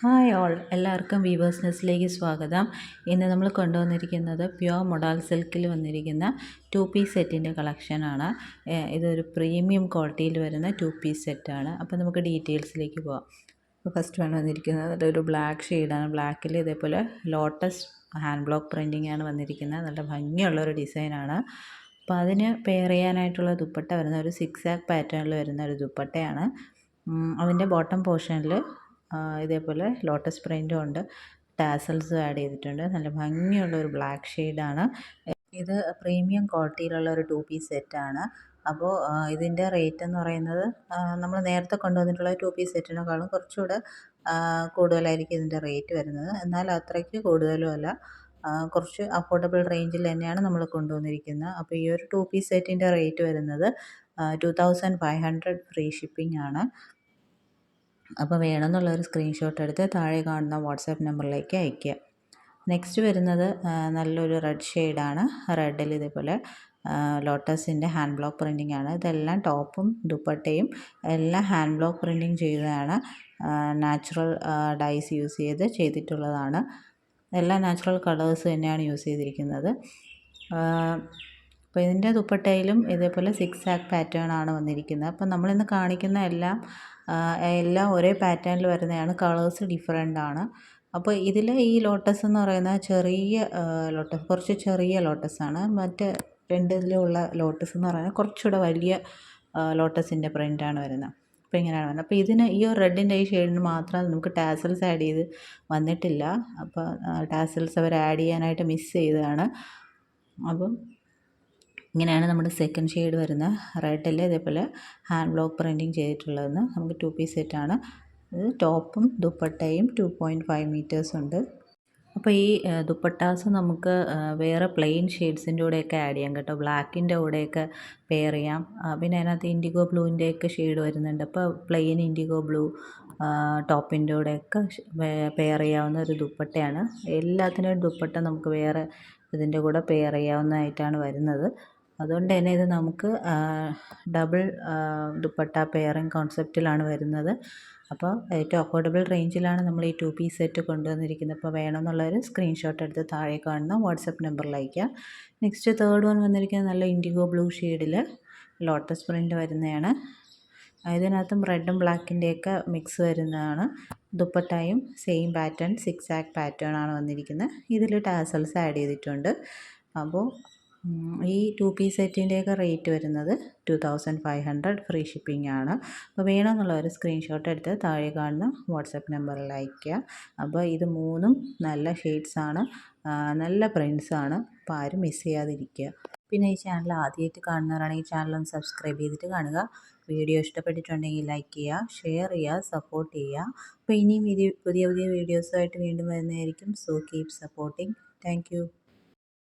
Hi all, എല്ലാവർക്കും weavers നെസ്റ്റിലേക്ക് സ്വാഗതം. ഇന്ന് നമ്മൾ കൊണ്ടുവന്നിരിക്കുന്നത് പ്യുവർ മൊഡാൾ സിൽക്കിൽ വന്നിരിക്കുന്ന 2 പീസ് സെറ്റിൻ്റെ കളക്ഷനാണ്. ഇതൊരു പ്രീമിയം ക്വാളിറ്റിയിൽ വരുന്ന 2 പീസ് സെറ്റാണ്. അപ്പോൾ നമുക്ക് ഡീറ്റെയിൽസിലേക്ക് പോകാം. അപ്പോൾ ഫസ്റ്റ് വന്നിരിക്കുന്നത് അതൊരു ബ്ലാക്ക് ഷെയ്ഡാണ്. ബ്ലാക്കിൽ ഇതേപോലെ ലോട്ടസ് ഹാൻഡ് ബ്ലോക്ക് പ്രിൻറ്റിംഗ് ആണ് വന്നിരിക്കുന്നത്. നല്ല ഭംഗിയുള്ളൊരു ഡിസൈനാണ്. അപ്പോൾ അതിന് പെയർ ചെയ്യാനായിട്ടുള്ള ദുപ്പട്ട വരുന്ന ഒരു 6 പാറ്റേണിൽ വരുന്ന ഒരു ദുപ്പട്ടയാണ്. അതിൻ്റെ ബോട്ടം പോർഷനിൽ ഇതേപോലെ ലോട്ടസ് പ്രിൻറ്റും ഉണ്ട്, ടാസൽസും ആഡ് ചെയ്തിട്ടുണ്ട്. നല്ല ഭംഗിയുള്ള ഒരു ബ്ലാക്ക് ഷെയ്ഡാണ്. ഇത് പ്രീമിയം ക്വാളിറ്റിയിലുള്ള ഒരു 2 പീസ് സെറ്റാണ്. അപ്പോൾ ഇതിൻ്റെ റേറ്റ് എന്ന് പറയുന്നത് നമ്മൾ നേരത്തെ കൊണ്ടുവന്നിട്ടുള്ള 2 പീസ് സെറ്റിനേക്കാളും കുറച്ചുകൂടെ കൂടുതലായിരിക്കും ഇതിൻ്റെ റേറ്റ് വരുന്നത്. എന്നാൽ അത്രയ്ക്ക് കൂടുതലും അല്ല, കുറച്ച് അഫോർഡബിൾ റേഞ്ചിൽ തന്നെയാണ് നമ്മൾ കൊണ്ടുവന്നിരിക്കുന്നത്. അപ്പോൾ ഈ ഒരു 2 പീസ് സെറ്റിൻ്റെ റേറ്റ് വരുന്നത് 2500 ഫ്രീ ഷിപ്പിംഗ് ആണ്. അപ്പോൾ വേണമെന്നുള്ളൊരു സ്ക്രീൻഷോട്ട് എടുത്ത് താഴെ കാണുന്ന വാട്സാപ്പ് നമ്പറിലേക്ക് അയയ്ക്കുക. നെക്സ്റ്റ് വരുന്നത് നല്ലൊരു റെഡ് ഷെയ്ഡാണ്. റെഡിൽ ഇതേപോലെ ലോട്ടസിൻ്റെ ഹാൻഡ് ബ്ലോക്ക് പ്രിൻറ്റിംഗ് ആണ്. ഇതെല്ലാം ടോപ്പും ദുപ്പട്ടയും എല്ലാം ഹാൻഡ് ബ്ലോക്ക് പ്രിൻറ്റിംഗ് ചെയ്തതാണ്. നാച്ചുറൽ ഡൈസ് യൂസ് ചെയ്തിട്ടുള്ളതാണ്. എല്ലാം നാച്ചുറൽ കളേഴ്സ് തന്നെയാണ് യൂസ് ചെയ്തിരിക്കുന്നത്. അപ്പോൾ ഇതിൻ്റെ ദുപ്പട്ടയിലും ഇതേപോലെ 6 പാറ്റേൺ ആണ് വന്നിരിക്കുന്നത്. അപ്പോൾ നമ്മളിന്ന് കാണിക്കുന്ന എല്ലാം ഒരേ പാറ്റേണിൽ വരുന്നതാണ്. കളേഴ്സ് ഡിഫറെൻ്റ് ആണ്. അപ്പോൾ ഇതിൽ ഈ ലോട്ടസ് എന്ന് പറയുന്ന ചെറിയ ലോട്ടസ്, കുറച്ച് ചെറിയ ലോട്ടസാണ്. മറ്റ് രണ്ടിലുള്ള ലോട്ടസ് എന്ന് പറയുന്നത് കുറച്ചുകൂടെ വലിയ ലോട്ടസിൻ്റെ പ്രിൻ്റാണ് വരുന്നത്. അപ്പോൾ ഇങ്ങനെയാണ് വരുന്നത്. അപ്പോൾ ഇതിന് ഈ ഒരു റെഡിൻ്റെ ഈ ഷെയ്ഡിന് മാത്രം നമുക്ക് ടാസൽസ് ആഡ് ചെയ്ത് വന്നിട്ടില്ല. അപ്പോൾ ടാസൽസ് അവർ ആഡ് ചെയ്യാനായിട്ട് മിസ് ചെയ്തതാണ്. അപ്പം ഇങ്ങനെയാണ് നമ്മുടെ സെക്കൻഡ് ഷെയ്ഡ് വരുന്ന റെഡിൽ ഇതേപോലെ ഹാൻഡ് ബ്ലോക്ക് പ്രിൻറ്റിങ് ചെയ്തിട്ടുള്ളതെന്ന്. നമുക്ക് 2 പീസ് സെറ്റാണ്. ഇത് ടോപ്പും ദുപ്പട്ടയും 2.5 മീറ്റേഴ്സ് ഉണ്ട്. അപ്പോൾ ഈ ദുപ്പട്ടാസ് നമുക്ക് വേറെ പ്ലെയിൻ ഷെയ്ഡ്സിൻ്റെ കൂടെയൊക്കെ ആഡ് ചെയ്യാം കേട്ടോ. ബ്ലാക്കിൻ്റെ കൂടെയൊക്കെ പെയർ ചെയ്യാം. പിന്നെ അതിനകത്ത് ഇൻഡിഗോ ബ്ലൂവിൻ്റെയൊക്കെ ഷെയ്ഡ് വരുന്നുണ്ട്. അപ്പോൾ പ്ലെയിൻ ഇൻഡിഗോ ബ്ലൂ ടോപ്പിൻ്റെ കൂടെയൊക്കെ പെയർ ചെയ്യാവുന്ന ഒരു ദുപ്പട്ടയാണ്. എല്ലാത്തിനും ദുപ്പട്ട നമുക്ക് വേറെ ഇതിൻ്റെ കൂടെ പെയർ ചെയ്യാവുന്നതായിട്ടാണ് വരുന്നത്. അതുകൊണ്ട് തന്നെ ഇത് നമുക്ക് ഡബിൾ ദുപ്പട്ട പെയറിങ് കോൺസെപ്റ്റിലാണ് വരുന്നത്. അപ്പോൾ ഏറ്റവും അഫോർഡബിൾ റേഞ്ചിലാണ് നമ്മൾ ഈ 2 പീസ് സെറ്റ് കൊണ്ടുവന്നിരിക്കുന്നത്. അപ്പോൾ വേണമെന്നുള്ളൊരു സ്ക്രീൻഷോട്ട് എടുത്ത് താഴെ കാണുന്ന വാട്സപ്പ് നമ്പറിൽ അയയ്ക്കുക. നെക്സ്റ്റ് തേർഡ് വൺ വന്നിരിക്കുന്നത് നല്ല ഇൻഡിഗോ ബ്ലൂ ഷെയ്ഡിൽ ലോട്ടസ് പ്രിൻ്റ് വരുന്നതാണ്. ഇതിനകത്തും റെഡും ബ്ലാക്കിൻ്റെയൊക്കെ മിക്സ് വരുന്നതാണ്. ദുപ്പട്ടയും സെയിം പാറ്റേൺ 6 പാറ്റേൺ ആണ് വന്നിരിക്കുന്നത്. ഇതിൽ ടാസൽസ് ആഡ് ചെയ്തിട്ടുണ്ട്. അപ്പോൾ ഈ 2 പീസ് സെറ്റിൻ്റെയൊക്കെ റേറ്റ് വരുന്നത് 2500 ഫ്രീ ഷിപ്പിംഗ് ആണ്. അപ്പോൾ വേണമെന്നുള്ളൊരു സ്ക്രീൻഷോട്ട് എടുത്ത് താഴെ കാണുന്ന വാട്സപ്പ് നമ്പറിൽ അയയ്ക്കുക. അപ്പോൾ ഇത് മൂന്നും നല്ല ഷെയ്ഡ്സാണ്, നല്ല പ്രിൻസാണ്. അപ്പോൾ ആരും മിസ് ചെയ്യാതിരിക്കുക. പിന്നെ ഈ ചാനൽ ആദ്യമായിട്ട് കാണുന്നവരാണെങ്കിൽ ഈ ചാനൽ ഒന്ന് സബ്സ്ക്രൈബ് ചെയ്തിട്ട് കാണുക. വീഡിയോ ഇഷ്ടപ്പെട്ടിട്ടുണ്ടെങ്കിൽ ലൈക്ക് ചെയ്യുക, ഷെയർ ചെയ്യുക, സപ്പോർട്ട് ചെയ്യുക. അപ്പോൾ ഇനിയും പുതിയ പുതിയ വീഡിയോസുമായിട്ട് വീണ്ടും വരുന്നതായിരിക്കും. So keep supporting. Thank you.